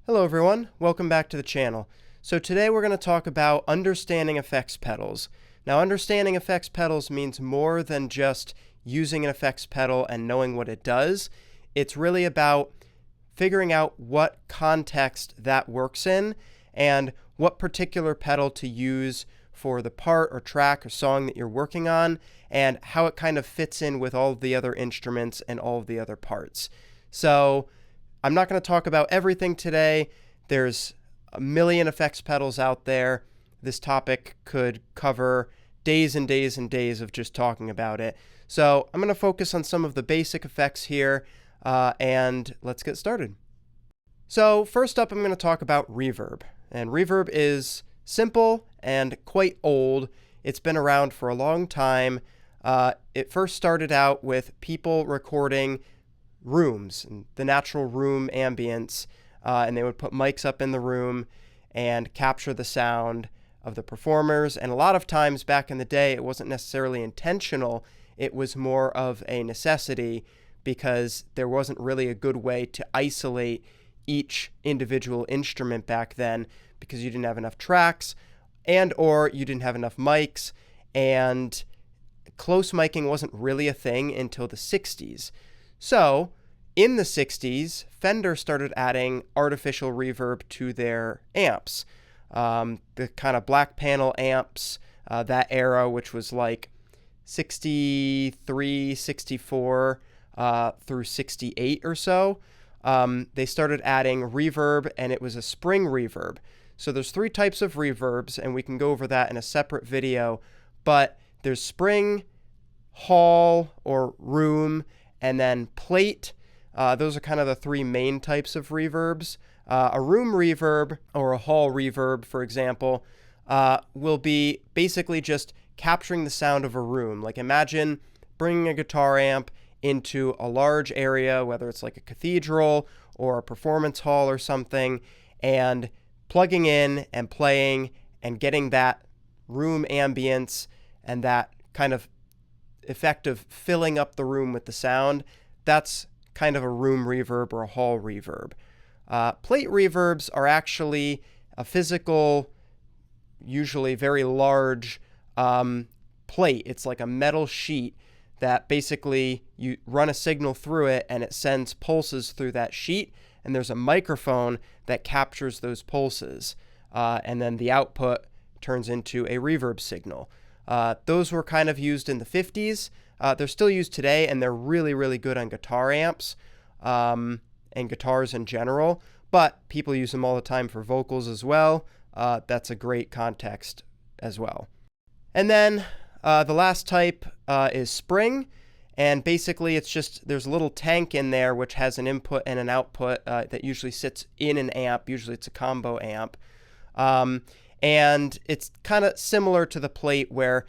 Hello everyone, welcome back to the channel. So today we're going to talk about understanding effects pedals. Now understanding effects pedals means more than just using an effects pedal and knowing what it does. It's really about figuring out what context that works in and what particular pedal to use for the part or track or song that you're working on and how it kind of fits in with all of the other instruments and all of the other parts. So I'm not going to talk about everything today. There's a million effects pedals out there. This topic could cover days and days and days of just talking about it. So I'm going to focus on some of the basic effects here, and let's get started. So first up, I'm going to talk about reverb. And reverb is simple and quite old. It's been around for a long time. It first started out with people recording rooms and the natural room ambience, and they would put mics up in the room and capture the sound of the performers. And a lot of times back in the day, it wasn't necessarily intentional. It was more of a necessity because there wasn't really a good way to isolate each individual instrument back then because you didn't have enough tracks and or you didn't have enough mics, and close miking wasn't really a thing until the 60s. So in the 60s, Fender started adding artificial reverb to their amps. The kind of black panel amps, that era, which was like 63, 64 through 68 or so, they started adding reverb, and it was a spring reverb. So there's three types of reverbs, and we can go over that in a separate video, but there's spring, hall or room, and then plate. Those are kind of the three main types of reverbs. A room reverb or a hall reverb, for example, will be basically just capturing the sound of a room. Like imagine bringing a guitar amp into a large area, whether it's like a cathedral or a performance hall or something, and plugging in and playing and getting that room ambience and that kind of effect of filling up the room with the sound. That's kind of a room reverb or a hall reverb. Plate reverbs are actually a physical, usually very large plate. It's like a metal sheet that basically you run a signal through it and it sends pulses through that sheet, and there's a microphone that captures those pulses, and then the output turns into a reverb signal. Those were kind of used in the 50s. They're still used today, and they're really, really good on guitar amps and guitars in general, but people use them all the time for vocals as well. That's a great context as well. And then the last type is spring, and basically it's just there's a little tank in there which has an input and an output that usually sits in an amp. Usually it's a combo amp. And it's kind of similar to the plate where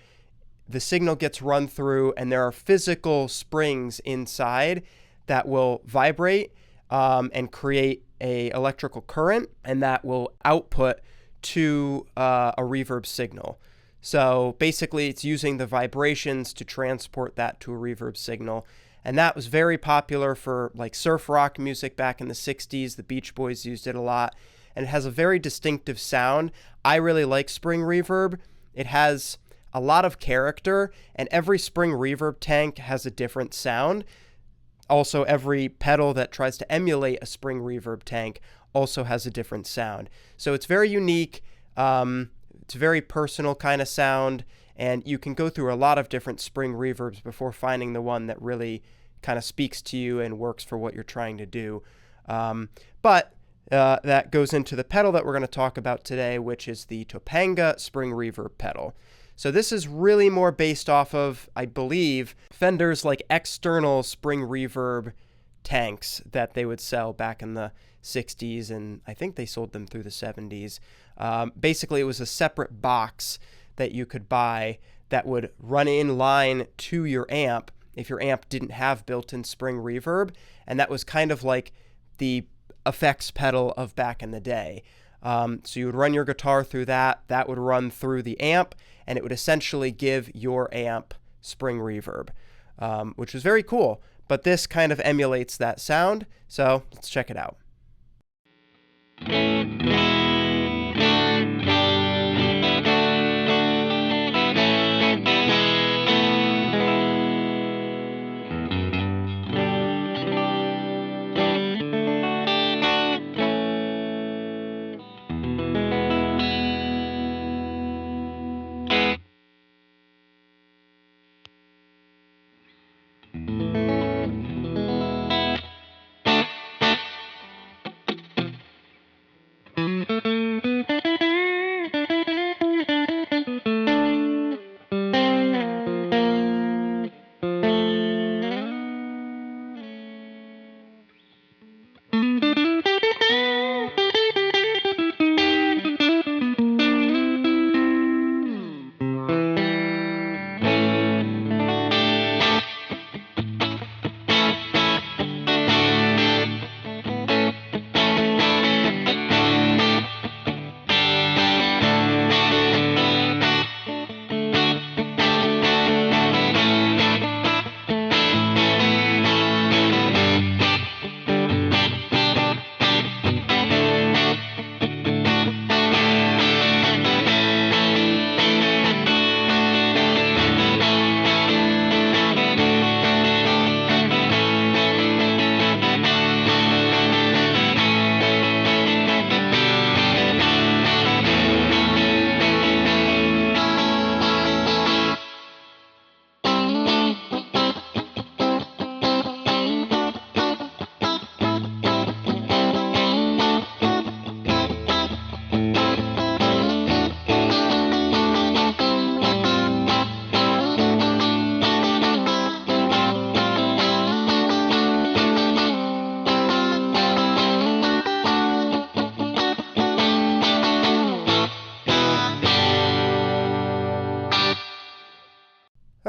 the signal gets run through and there are physical springs inside that will vibrate and create a electrical current, and that will output to a reverb signal. So basically it's using the vibrations to transport that to a reverb signal. And that was very popular for like surf rock music back in the 60s. The Beach Boys used it a lot, and it has a very distinctive sound. I really like spring reverb. It has a lot of character, and every spring reverb tank has a different sound. Also, every pedal that tries to emulate a spring reverb tank also has a different sound. So it's very unique. It's a very personal kind of sound, and you can go through a lot of different spring reverbs before finding the one that really kind of speaks to you and works for what you're trying to do. But that goes into the pedal that we're going to talk about today, which is the Topanga spring reverb pedal. So this is really more based off of, I believe, Fender's like external spring reverb tanks that they would sell back in the 60s, and I think they sold them through the 70s. Basically, it was a separate box that you could buy that would run in line to your amp if your amp didn't have built-in spring reverb, and that was kind of like the effects pedal of back in the day. So you would run your guitar through that would run through the amp, and it would essentially give your amp spring reverb, which was very cool. But this kind of emulates that sound, so let's check it out.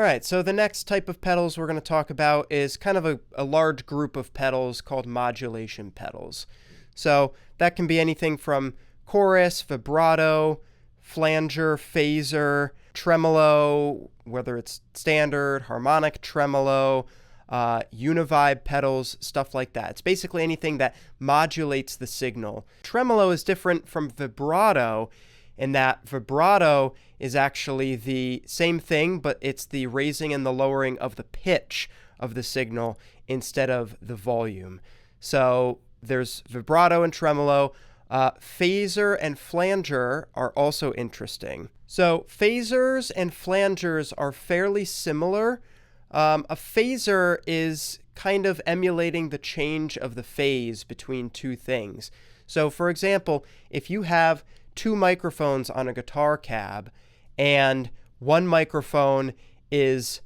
All right, so the next type of pedals we're going to talk about is kind of a large group of pedals called modulation pedals. So that can be anything from chorus, vibrato, flanger, phaser, tremolo, whether it's standard, harmonic tremolo, univibe pedals, stuff like that. It's basically anything that modulates the signal. Tremolo is different from vibrato in that vibrato is actually the same thing, but it's the raising and the lowering of the pitch of the signal instead of the volume. So there's vibrato and tremolo. Phaser and flanger are also interesting. So phasers and flangers are fairly similar. A phaser is kind of emulating the change of the phase between two things. So for example, if you have two microphones on a guitar cab and one microphone is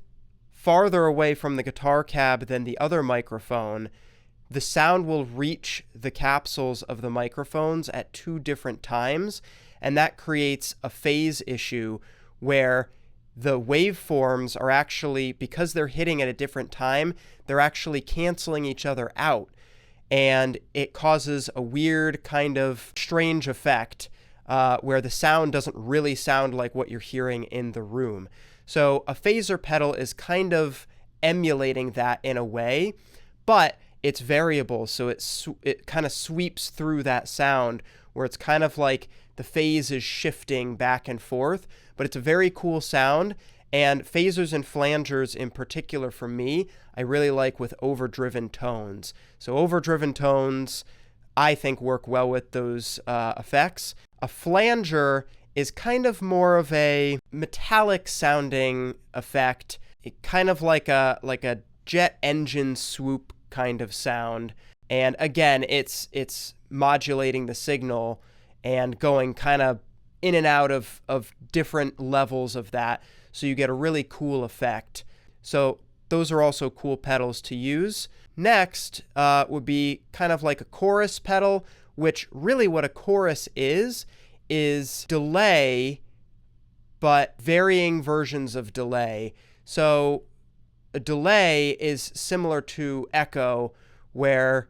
farther away from the guitar cab than the other microphone, the sound will reach the capsules of the microphones at two different times, and that creates a phase issue where the waveforms are actually, because they're hitting at a different time, they're actually canceling each other out, and it causes a weird kind of strange effect where the sound doesn't really sound like what you're hearing in the room. So a phaser pedal is kind of emulating that in a way, but it's variable, so it kind of sweeps through that sound where it's kind of like the phase is shifting back and forth, but it's a very cool sound. And phasers and flangers in particular for me, I really like with overdriven tones. So overdriven tones, I think, work well with those effects. A flanger is kind of more of a metallic sounding effect, kind of like a jet engine swoop kind of sound. And again, it's modulating the signal and going kind of in and out of different levels of that, so you get a really cool effect. So those are also cool pedals to use. Next would be kind of like a chorus pedal, which really what a chorus is delay, but varying versions of delay. So a delay is similar to echo, where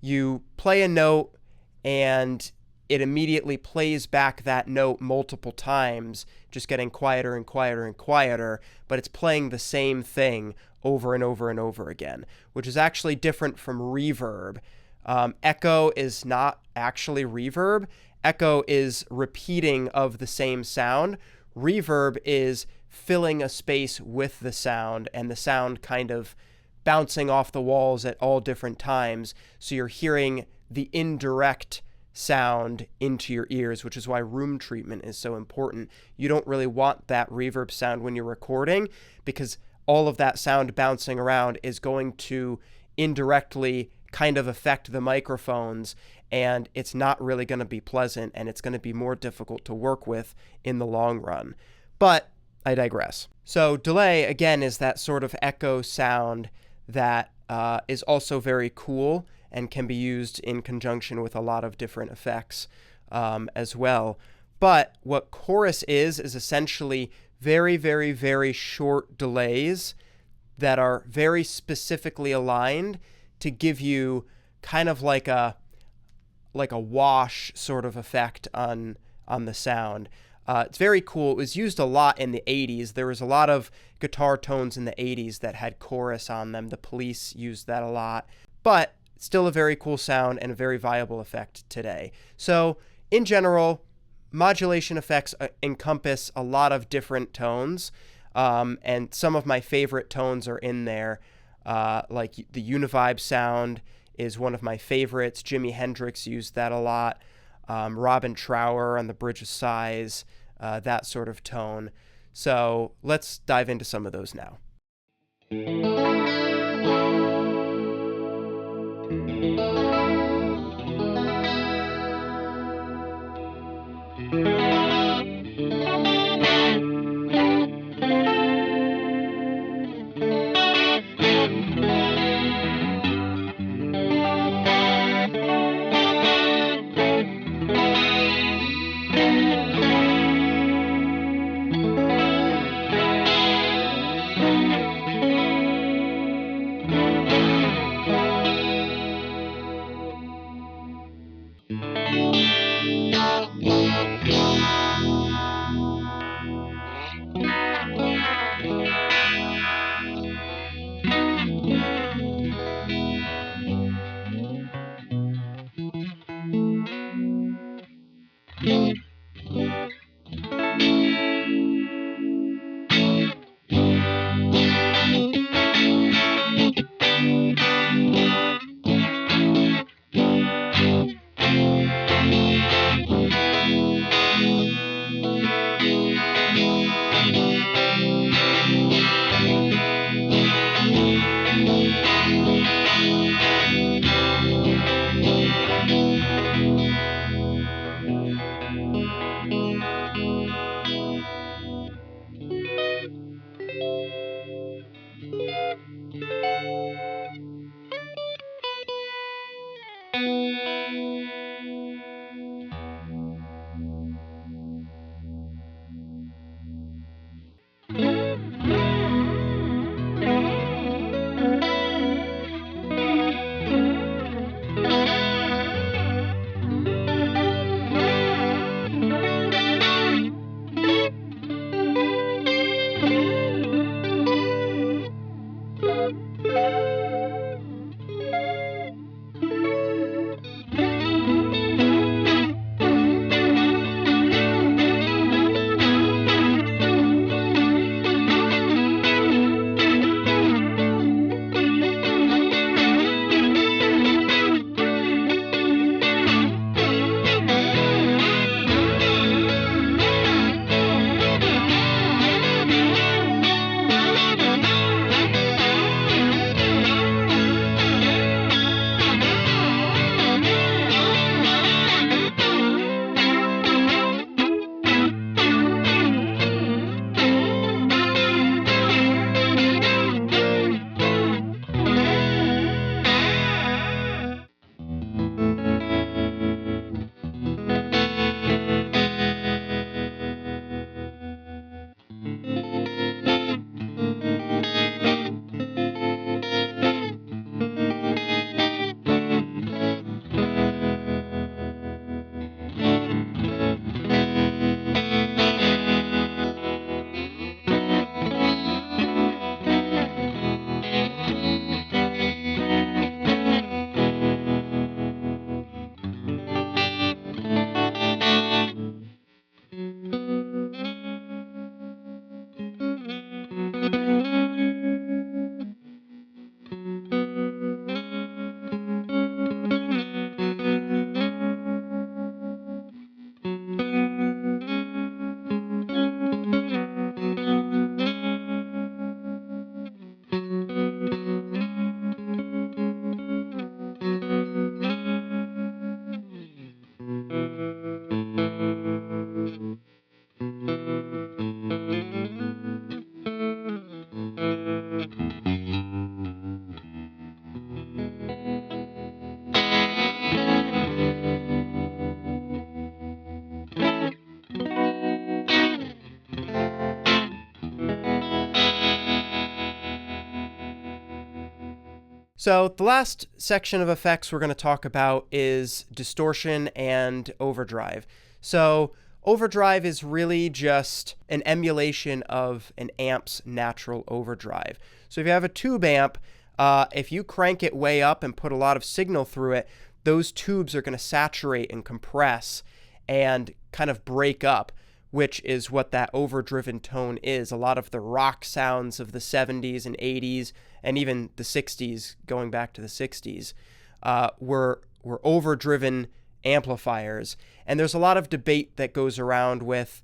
you play a note and it immediately plays back that note multiple times, just getting quieter and quieter and quieter, but it's playing the same thing over and over and over again, which is actually different from reverb. Echo is not actually reverb. Echo is repeating of the same sound. Reverb is filling a space with the sound, and the sound kind of bouncing off the walls at all different times, so you're hearing the indirect sound into your ears, which is why room treatment is so important. You don't really want that reverb sound when you're recording, because all of that sound bouncing around is going to indirectly kind of affect the microphones, and it's not really going to be pleasant, and it's going to be more difficult to work with in the long run. But I digress. So delay, again, is that sort of echo sound that is also very cool and can be used in conjunction with a lot of different effects as well. But what chorus is essentially very, very, very short delays that are very specifically aligned to give you kind of like a wash sort of effect on the sound. It's very cool. It was used a lot in the 80s. There was a lot of guitar tones in the 80s that had chorus on them. The Police used that a lot. But still a very cool sound and a very viable effect today. So in general, modulation effects encompass a lot of different tones. And some of my favorite tones are in there. Like the Univibe sound is one of my favorites. Jimi Hendrix used that a lot. Robin Trower on the Bridge of Sighs, that sort of tone. So let's dive into some of those now. So the last section of effects we're going to talk about is distortion and overdrive. So overdrive is really just an emulation of an amp's natural overdrive. So if you have a tube amp, if you crank it way up and put a lot of signal through it, those tubes are going to saturate and compress and kind of break up, which is what that overdriven tone is. A lot of the rock sounds of the 70s and 80s and even the 60s, going back to the 60s, were overdriven amplifiers. And there's a lot of debate that goes around with,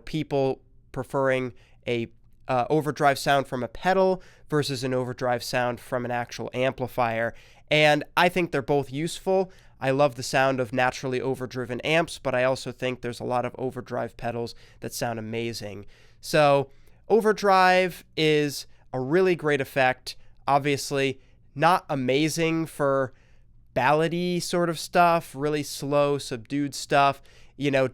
people preferring a overdrive sound from a pedal versus an overdrive sound from an actual amplifier. And I think they're both useful. I love the sound of naturally overdriven amps, but I also think there's a lot of overdrive pedals that sound amazing. So overdrive is a really great effect. Obviously, not amazing for ballady sort of stuff, really slow, subdued stuff,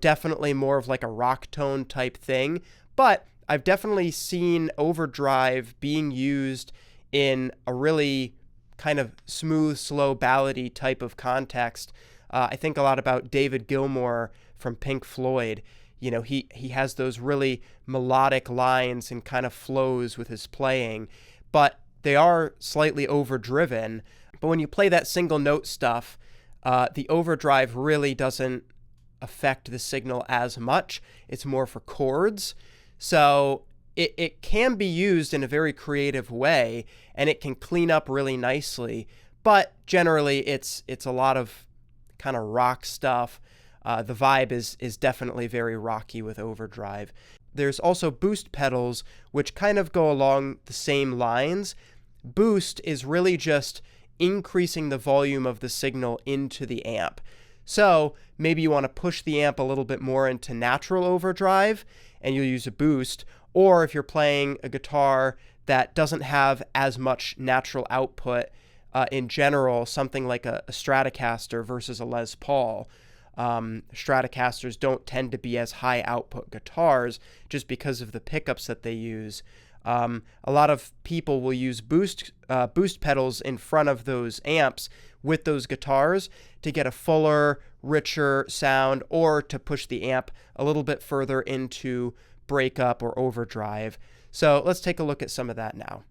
definitely more of like a rock tone type thing. But I've definitely seen overdrive being used in a really kind of smooth, slow, ballady type of context. I think a lot about David Gilmour from Pink Floyd. He has those really melodic lines and kind of flows with his playing, but they are slightly overdriven. But when you play that single note stuff, the overdrive really doesn't affect the signal as much. It's more for chords. So it can be used in a very creative way, and it can clean up really nicely. But generally, it's a lot of kind of rock stuff. The vibe is definitely very rocky with overdrive. There's also boost pedals, which kind of go along the same lines. Boost is really just increasing the volume of the signal into the amp. So maybe you want to push the amp a little bit more into natural overdrive, and you'll use a boost. Or if you're playing a guitar that doesn't have as much natural output in general, something like a Stratocaster versus a Les Paul. Stratocasters don't tend to be as high output guitars just because of the pickups that they use. A lot of people will use boost pedals in front of those amps with those guitars to get a fuller, richer sound, or to push the amp a little bit further into breakup or overdrive. So let's take a look at some of that now.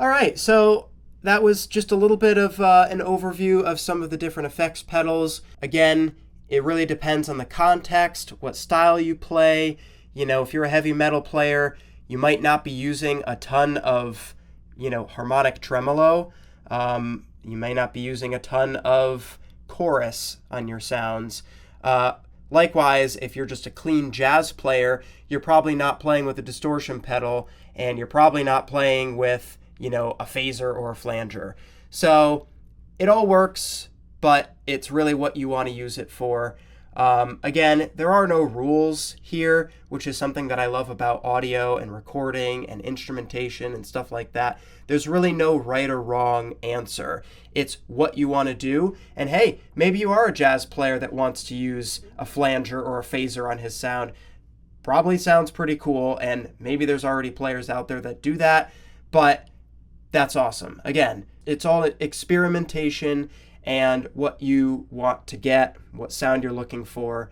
All right, so that was just a little bit of an overview of some of the different effects pedals. Again, it really depends on the context, what style you play. If you're a heavy metal player, you might not be using a ton of, harmonic tremolo. You may not be using a ton of chorus on your sounds. Likewise, if you're just a clean jazz player, you're probably not playing with a distortion pedal, and you're probably not playing with a phaser or a flanger. So it all works, but it's really what you want to use it for. Again, there are no rules here, which is something that I love about audio and recording and instrumentation and stuff like that. There's really no right or wrong answer. It's what you want to do. And hey, maybe you are a jazz player that wants to use a flanger or a phaser on his sound. Probably sounds pretty cool, and maybe there's already players out there that do that, but that's awesome. Again, it's all experimentation and what you want to get, what sound you're looking for,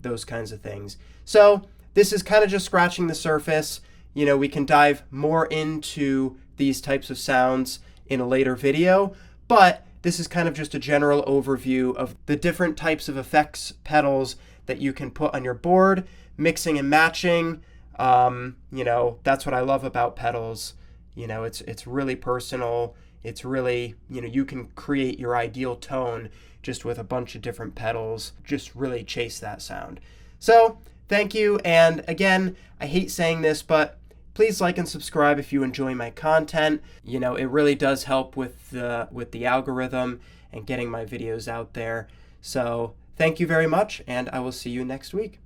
those kinds of things. So this is kind of just scratching the surface. we can dive more into these types of sounds in a later video, but this is kind of just a general overview of the different types of effects pedals that you can put on your board, mixing and matching. That's what I love about pedals. It's really personal. It's really, you can create your ideal tone just with a bunch of different pedals, just really chase that sound. So thank you. And again, I hate saying this, but please like and subscribe if you enjoy my content. It really does help with the algorithm and getting my videos out there. So thank you very much, and I will see you next week.